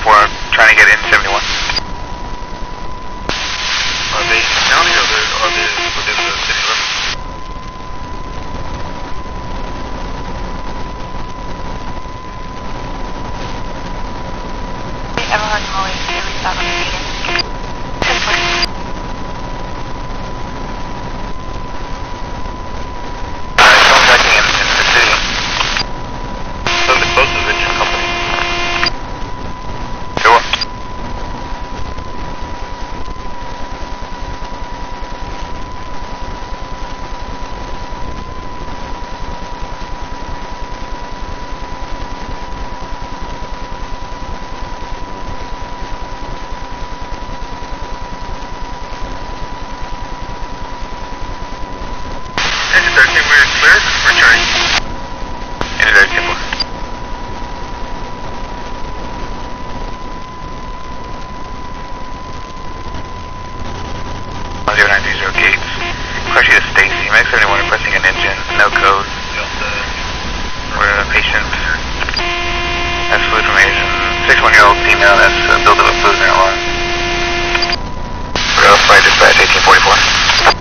I'm trying to get in 71. Are they in county or are they within the city limits? Everyone always reach out on the meeting. Contacting in the city. Send the closest engine company. Sure. Engine 13, we're clear. Returning. Engine 13. Gates. Crush you to Stacy. Max 71 requesting an engine. No code. We're a patient. That's fluid from Asian. 61-year-old female. That's a buildup of fluid in her lung. We're outside dispatch 1844.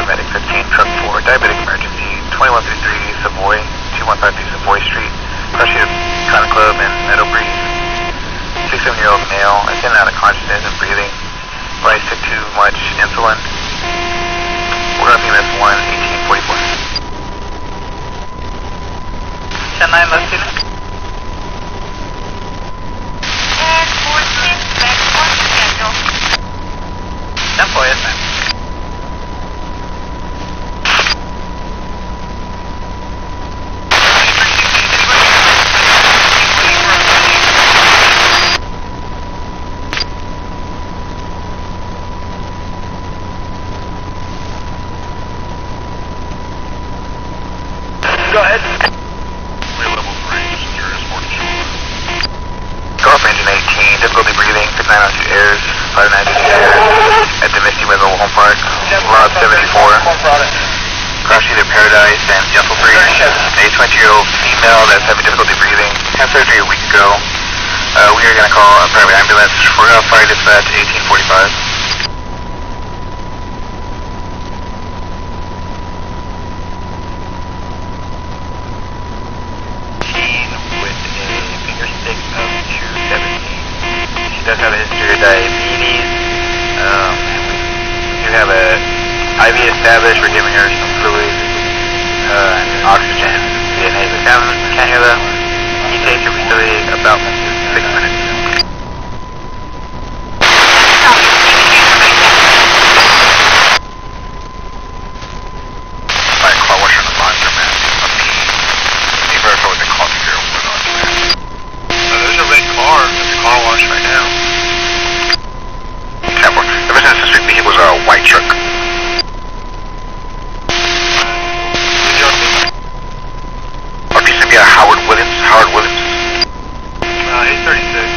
Medic 15, truck 4, diabetic emergency, 2133 Savoy, 2153 Savoy Street, crush you to Cotton Club in Meadow Breeze. 67-year-old male, is in and out of consciousness and breathing. Rise took too much insulin. We're up EMS 1, 1844. 10-9, left unit. And 4-6, back on schedule. 10-4, yes ma'am. Go ahead. We're level 3, just transport to shore. Golf engine 18, difficulty breathing, 5902 airs, 592 airs, at the Misty Window Home Park, Lot 74. Cross either Paradise and Gentle Breeze. A 20-year-old female that's having difficulty breathing, had surgery a week ago. We are going to call a private ambulance. We're going to fire dispatch 1845. Does have a history of diabetes. We do have a IV established. We're giving her some fluid and oxygen via nasal cannula. ETA to facility about 6 minutes. Alright, call washer on the monitor, man. Let me verify what the call here went on, man. There's a red car at the car wash right now. The resident suspect vehicle was a white truck. RTA should be a Howard Williams. 836.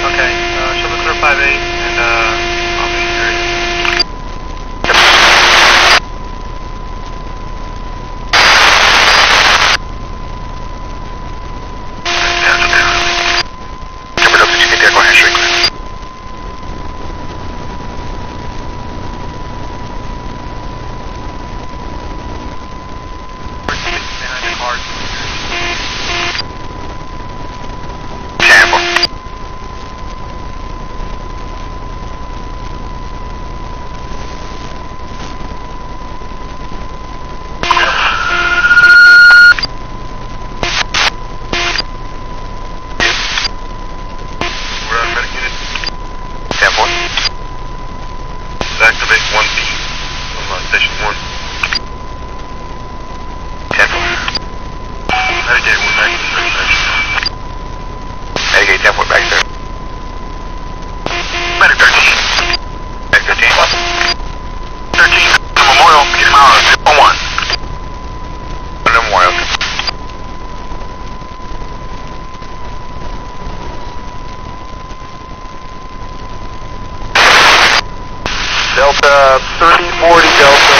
Okay. Show the clear 5-8 and I'll be here. Delta 340 Delta.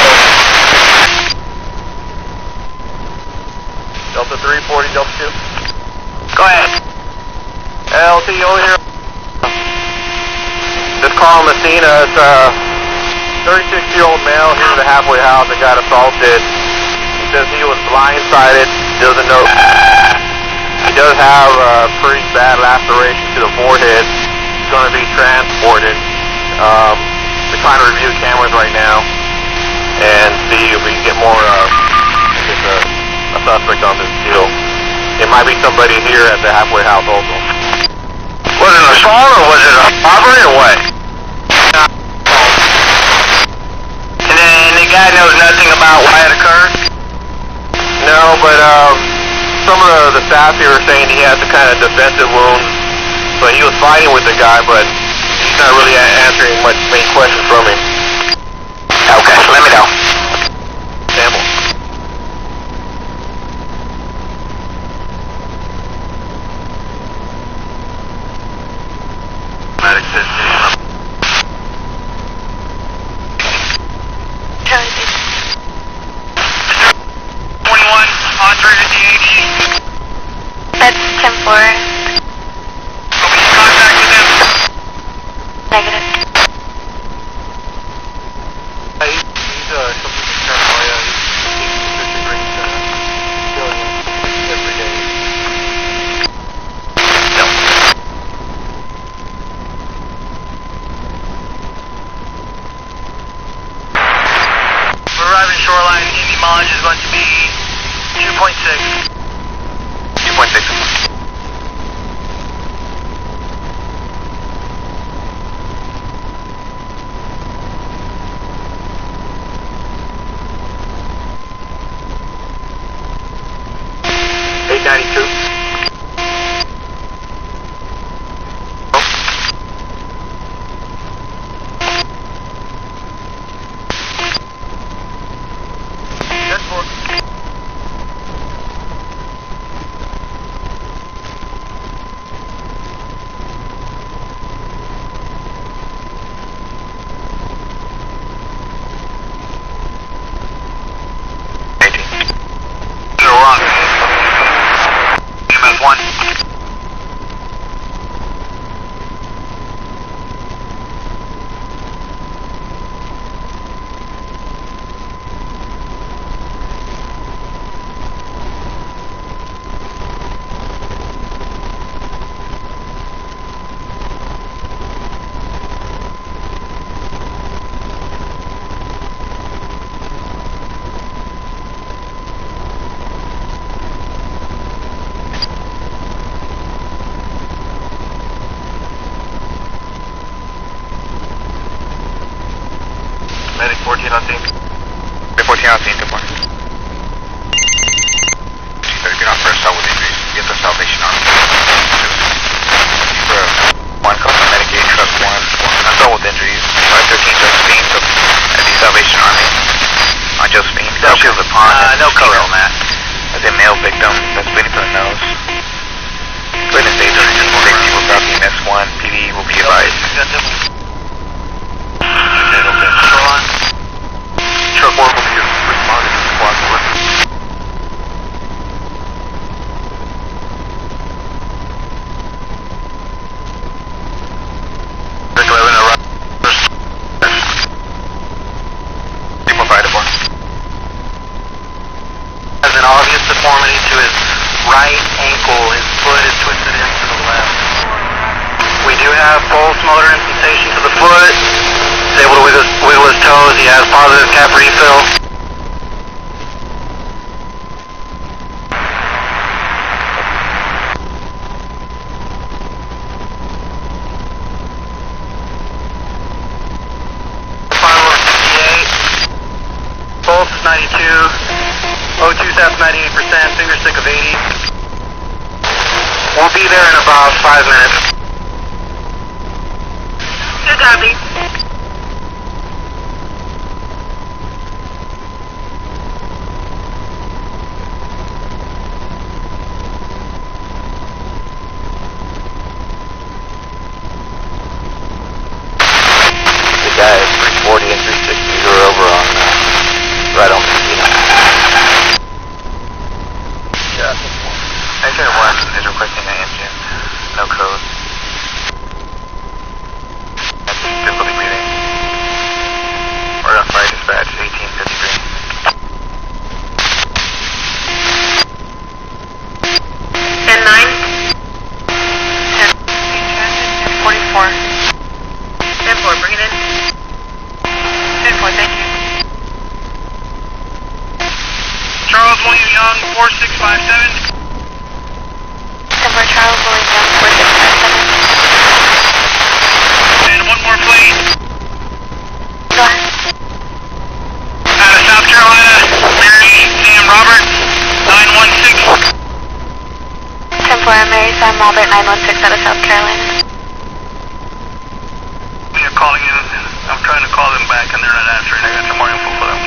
Delta 340 Delta 2. Go ahead. LTO here. Just call Messina. It's a 36-year-old male here at the halfway house that got assaulted. He says he was blindsided. Doesn't know. He does have a pretty bad laceration to the forehead. He's going to be transported. We're trying to review cameras right now and see if we can get more a suspect on this deal. It might be somebody here at the halfway house also. Was it an assault or was it a robbery or what? And the guy knows nothing about why it occurred? No, but some of the staff here are saying he has a kind of defensive wound. But he was fighting with the guy, but he's not really answering many questions from me. Okay, let me know. Sample. Medic 15. Charlie, 21 on 358. that's 10-4. Contact with him. Negative. He's completely paranoia. He's disagreeing every day. No. We're arriving shoreline. EV mileage is going to be 2.6. 2.6. EMS 1. Medic 14 on scene. 14 on scene, 10 more. Better get on first out with injuries. Get the Salvation Army. One comes on Medicaid, trust one. Consult with injuries. 513 Josephine at the Salvation Army. On Josephine. Shields upon. No color on that. As a male victim that's bleeding from the nose. Witness stage safety will drop EMS 1. PD will be advised. Truck 1 will be responding to squad 1. Rick 11 arrived. 3.5 has an obvious deformity to his right ankle. His foot is twisted into the left. We do have pulse motor and sensation to the foot. He's able to wiggle his toes. He has positive cap refill. Final 68. Pulse 92. O2 sap 98%. Finger stick of 80. We'll be there in about 5 minutes. Good copy. The guy is 340. 40 and 360. You're over on, right on Mosquito. Yeah. Exit 1 is requesting an engine. No code. Difficulty breathing. We're on fire dispatch 1853. 10-9. 10-44. 10-4, bring it in. 10-4, thank you. Charles William Young, 4657. 10-4, Charles William Young, 4657. And one more, please. Go ahead. Out of South Carolina, Mary Sam Roberts, 916. 10-4, Mary Sam Albert, 916 out of South Carolina. We are calling in. I'm trying to call them back and they're not answering. I got some more info for them.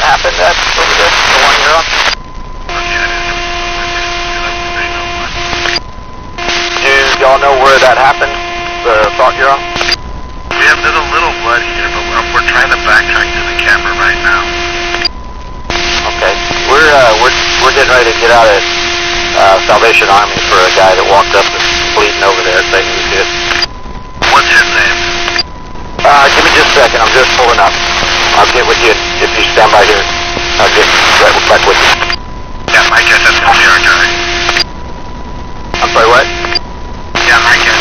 Happened at over there, the one you're on? Do y'all know where that happened? The thought you're on? There's a little blood here, but we're trying to backtrack to the camera right now. Okay. We're getting ready to get out of Salvation Army for a guy that walked up and bleeding over there saying he was good. What's his name? Give me just a second. I'm just pulling up. I'll get with you if you stand by here. I'll get right back with you. Yeah, my guess that's the CR guy. I'm sorry, what? Yeah, my guess.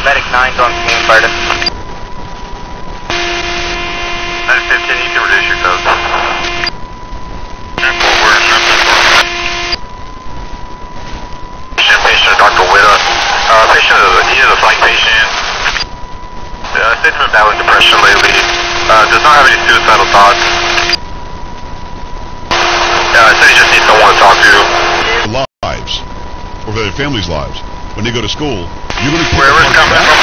Medic 9's on scene, Barton. 915, you can reduce your code. Patient Dr. Witta. Patient he is a flight patient. Statement of battling depression lately. Does not have any suicidal thoughts. I said he just needs someone to talk to. Lives, or for their families' lives. When they go to school, you're going to keep wherever's coming from, the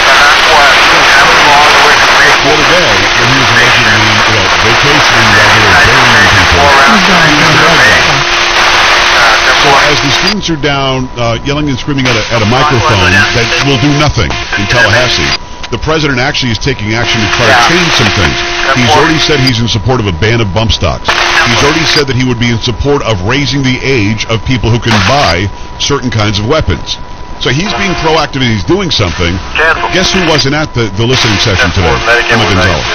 other day, when he was allegedly, vacationing while they were burying people, he was the bad guy. So as the students are down yelling and screaming at a microphone that will do nothing in Tallahassee, the president actually is taking action to try to change some things. He's already said he's in support of a ban of bump stocks. He's already said that he would be in support of raising the age of people who can buy certain kinds of weapons. So he's being proactive and he's doing something. Guess who wasn't at the listening session today? Emma Gonzalez.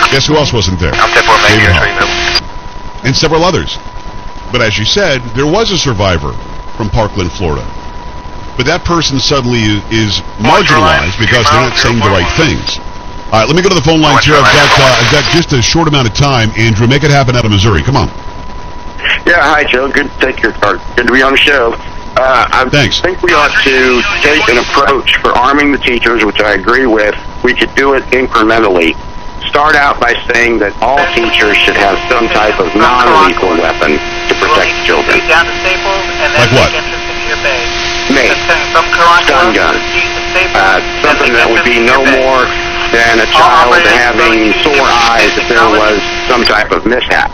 Guess who else wasn't there? David Hall. And several others. But as you said, there was a survivor from Parkland, Florida. But that person suddenly is marginalized because they're not saying the right things. All right, let me go to the phone lines here. I've got just a short amount of time. Andrew, make it happen out of Missouri. Come on. Yeah, hi, Joe. Good to take your card. Good to be on the show. Thanks. I think we ought to take an approach for arming the teachers, which I agree with. We could do it incrementally. Start out by saying that all teachers should have some type of non-lethal weapon to protect children. Like what? Mace. Stun gun. Something that would be no more than a child having sore eyes if there was some type of mishap.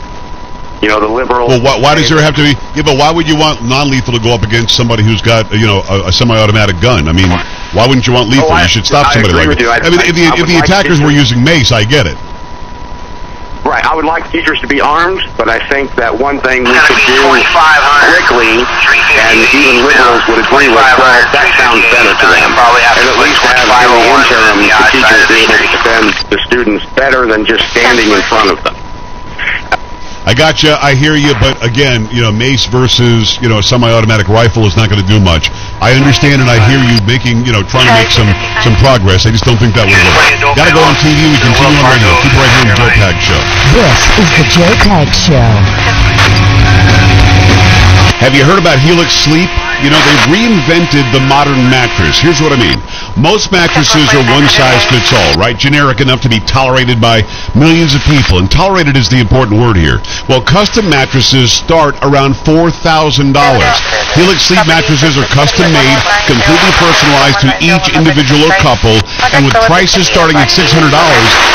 You know, the liberal... Well, why does there have to be... Yeah, but why would you want non-lethal to go up against somebody who's got, a semi-automatic gun? I mean, why wouldn't you want lethal? You should stop somebody like that. I mean, if the attackers were using mace, I get it. Right, I would like teachers to be armed, but I think that one thing we could do quickly, and even liberals would agree with, well, that sounds better to them. And at least have in the interim the teachers be able to defend the students better than just standing in front of them. I got you. I hear you. But again, mace versus, a semi-automatic rifle is not going to do much. I understand and I hear you trying to make some progress. I just don't think that would work. Got to go on TV. We continue on radio. Keep it right here on the Joe Pag Show. This is the Joe Pag Show. Have you heard about Helix Sleep? They've reinvented the modern mattress. Here's what I mean. Most mattresses are one size fits all, right? Generic enough to be tolerated by millions of people, and tolerated is the important word here. Well, custom mattresses start around $4,000. Helix Sleep mattresses are custom made, completely personalized to each individual or couple, and with prices starting at $600,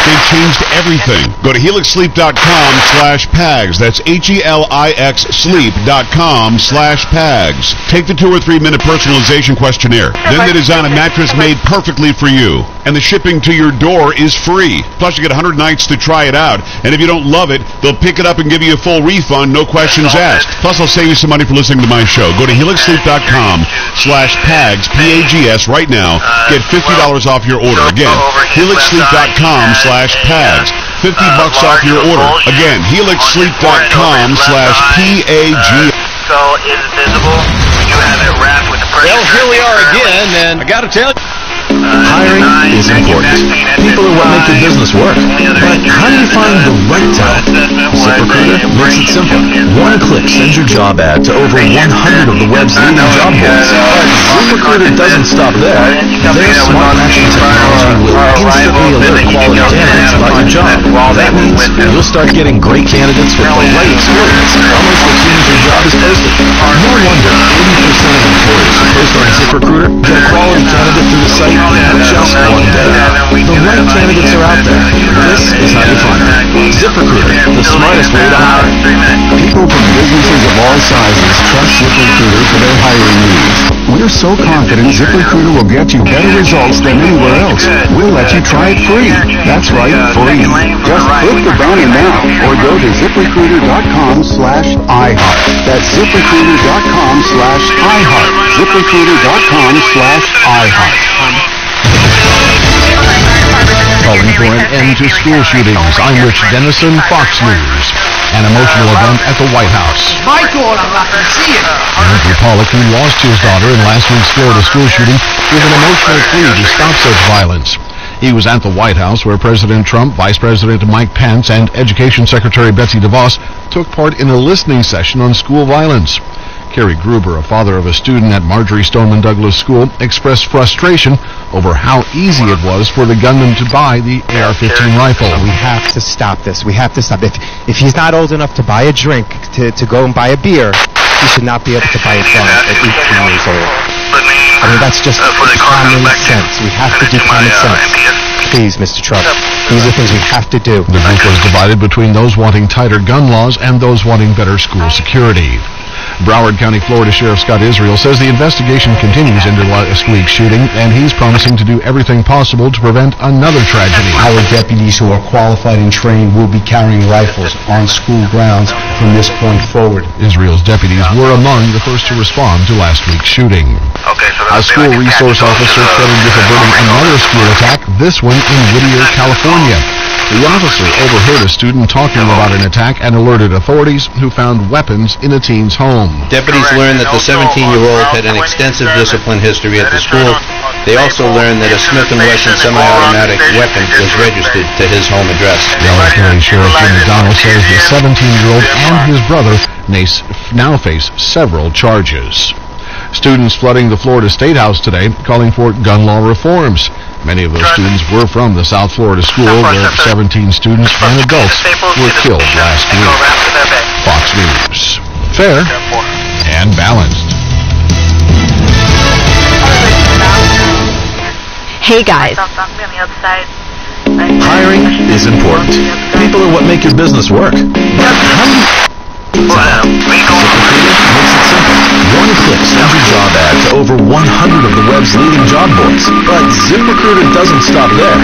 they've changed everything. Go to helixsleep.com/PAGS. That's HELIX sleep.com/PAGS. Take the 2 or 3 minute personalization questionnaire. Then they design a mattress made perfectly for you. And the shipping to your door is free. Plus, you get 100 nights to try it out. And if you don't love it, they'll pick it up and give you a full refund, no questions asked. Plus, I'll save you some money for listening to my show. Go to helixsleep.com/PAGS, PAGS right now. Get $50 off your order. Again, helixsleep.com/PAGS. $50 off your order. Again, helixsleep.com/PAGS. So is visible. You have it wrapped with the pressure. Well, here we are again, and I got to tell you, hiring is important. People are what make your business work. But how do you find the right talent? ZipRecruiter makes it simple. One click sends your job ad to over 100 of the web's leading job boards. But ZipRecruiter doesn't stop there. Their smart matching technology will instantly alert quality candidates about your job. That means you'll start getting great candidates with the right experience almost as soon as your job is posted. No wonder 80% of employers who post on ZipRecruiter get a quality candidate through the site in just one day. The right candidates are out there. This is how you find them. ZipRecruiter, the smartest way to hire. People from businesses of all sizes trust ZipRecruiter for their hiring needs. We're so confident ZipRecruiter will get you better results than anywhere else. We'll let you try it free. That's right, free. Just click the banner now or go to ZipRecruiter.com/iHeart. That's ZipRecruiter.com/iHeart. ZipRecruiter.com/iHeart. Calling for an end to school shootings. I'm Rich Dennison, Fox News. An emotional event at the White House. Andrew Pollock, who lost his daughter in last week's Florida school shooting, gave an emotional plea to stop such violence. He was at the White House where President Trump, Vice President Mike Pence, and Education Secretary Betsy DeVos took part in a listening session on school violence. Kerry Gruber, a father of a student at Marjorie Stoneman Douglas School, expressed frustration over how easy it was for the gunman to buy the AR-15 rifle. We have to stop this. We have to stop. If he's not old enough to buy a drink, to go and buy a beer, he should not be able to buy a gun at 18 years old. I mean, that's just common sense. We have to do common sense. Please, Mr. Trump. These are things we have to do. The group was divided between those wanting tighter gun laws and those wanting better school security. Broward County, Florida Sheriff Scott Israel says the investigation continues into last week's shooting, and he's promising to do everything possible to prevent another tragedy. Our deputies who are qualified and trained will be carrying rifles on school grounds from this point forward. Israel's deputies were among the first to respond to last week's shooting. A school resource officer credited with averting another school attack, this one in Whittier, California. The officer overheard a student talking about an attack and alerted authorities, who found weapons in a teen's home. Deputies learned that the 17-year-old had an extensive discipline history at the school. They also learned that a Smith & Wesson semi-automatic weapon was registered to his home address. Dallas County Sheriff Jim McDonald says the 17-year-old and his brother now face several charges. Students flooding the Florida State House today, calling for gun law reforms. Many of those students were from the South Florida school where 17 students and adults were killed last week. Fox News. Fair and balanced. Hey guys. Hiring is important. People are what make your business work. But how do you... ZipRecruiter makes it simple. One click sends your job ad to over 100 of the web's leading job boards. But ZipRecruiter doesn't stop there.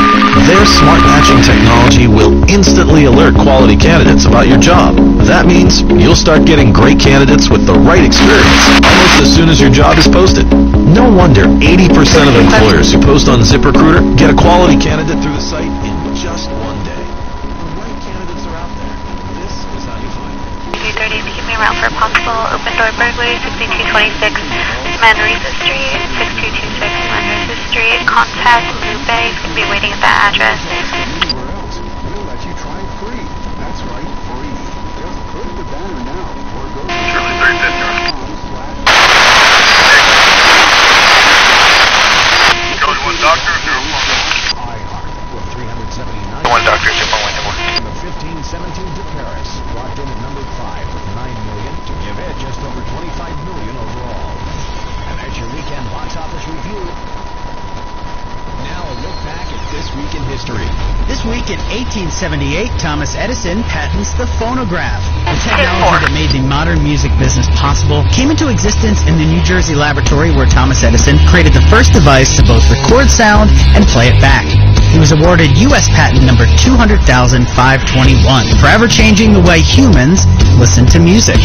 Their smart matching technology will instantly alert quality candidates about your job. That means you'll start getting great candidates with the right experience almost as soon as your job is posted. No wonder 80% of employers who post on ZipRecruiter get a quality candidate through the site in just one day. The right candidates are out there. This is how you find them. 3:30 to keep me around for possible open door burglary, 6226 Nueces Street, 6226 Nueces Street. Contact New Bay. He's going to be waiting at that address. We'll let you try it free. That's right, free. Just click the banner now or go to One doctor, 379. One doctor, 2.1 to 1. million overall. And that's your weekend box office review. Now a look back at this week in history. This week in 1878, Thomas Edison patents the phonograph. The technology that made the modern music business possible came into existence in the New Jersey laboratory where Thomas Edison created the first device to both record sound and play it back. He was awarded U.S. patent number 200,521, forever changing the way humans listen to music.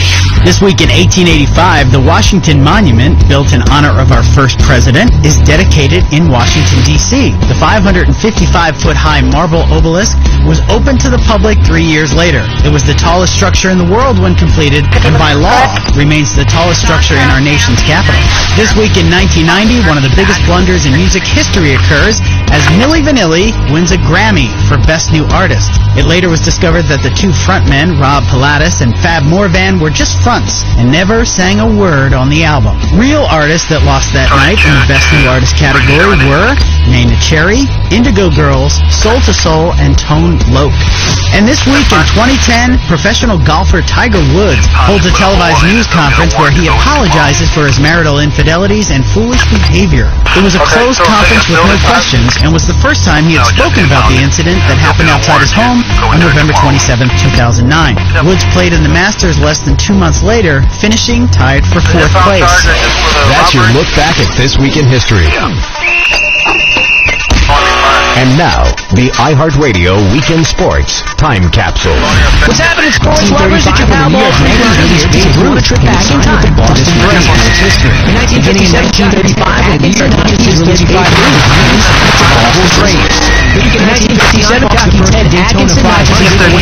This week in 1885, the Washington Monument, built in honor of our first president, is dedicated in Washington, D.C. The 555-foot-high marble obelisk was opened to the public 3 years later. It was the tallest structure in the world when completed, and by law, remains the tallest structure in our nation's capital. This week in 1990, one of the biggest blunders in music history occurs as Milli Vanilli wins a Grammy for Best New Artist. It later was discovered that the two frontmen, Rob Pilatus and Fab Morvan, were just fronts and never sang a word on the album. Real artists that lost that night in the Best New Artist category were Nana Cherry, Indigo Girls, Soul to Soul, and Tone Loc. And this week in 2010, professional golfer Tiger Woods holds a televised news conference where he apologizes for his marital infidelities and foolish behavior. It was a closed conference with no questions and was the first time he had spoken about the incident that happened outside his home on November 27, 2009. Woods played in the Masters less than 2 months later, finishing tied for 4th place. That's your look back at this week in history. And now, the iHeartRadio Weekend Sports Time Capsule. What's happening, sports lovers? It's your pal Ball on a trip back in time to Boston Braves. In 1957, 1935, and the year 1965, Boston Braves. In 1957, jockey Ted Atkinson, 1957,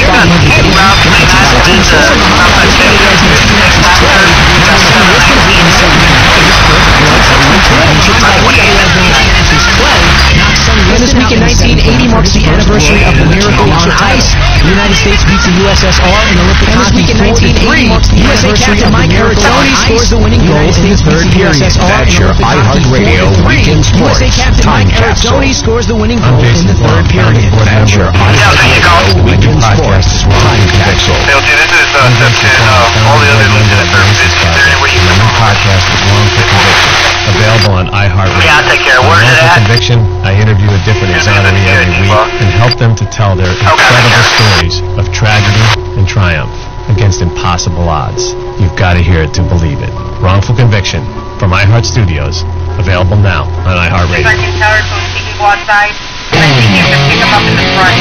this week in 1980 marks the anniversary of the Miracle on Ice. The United States beats the USSR in Olympic hockey 4-3. Marks the USA captain Mike Maratoni scores the winning goal in the third period. That's your iHeartRadio Weekend Sports USA captain Time Mike Capsule. Maratoni scores the winning goal in the third period. That's your iHeartRadio Weekend Sports Time Capsule. This is Simpson, all the other lieutenant services. Is there any way you can podcast with Wrongful Conviction, available on iHeartRadio. Yeah, I'll take care. Where's it at? Conviction, I interview a different exoneree every week and help them to tell their incredible stories of tragedy and triumph against impossible odds. You've got to hear it to believe it. Wrongful Conviction from iHeart Studios, available now on iHeartRadio. Tower from speaking quad side, and I think you can pick them up in the front.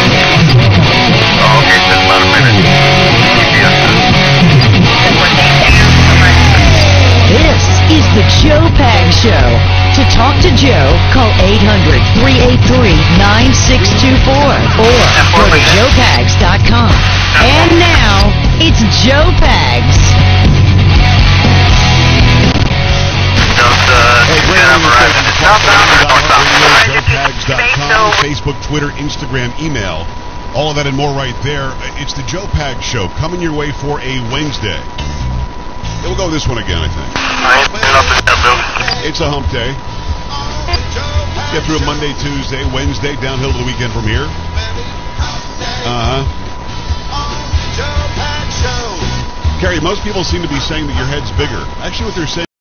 Oh, okay, so it's about a minute. This is the Joe Pag Show. To talk to Joe, call 800-383-9624 or go to joepags.com. And now, it's Joe Pags. JoePags.com, Facebook, Twitter, Instagram, email. All of that and more right there. It's the Joe Pags Show coming your way for a Wednesday. We'll go this one again, I think. It's a hump day. Get through a Monday, Tuesday, Wednesday, downhill to the weekend from here. Carrie, most people seem to be saying that your head's bigger. Actually, what they're saying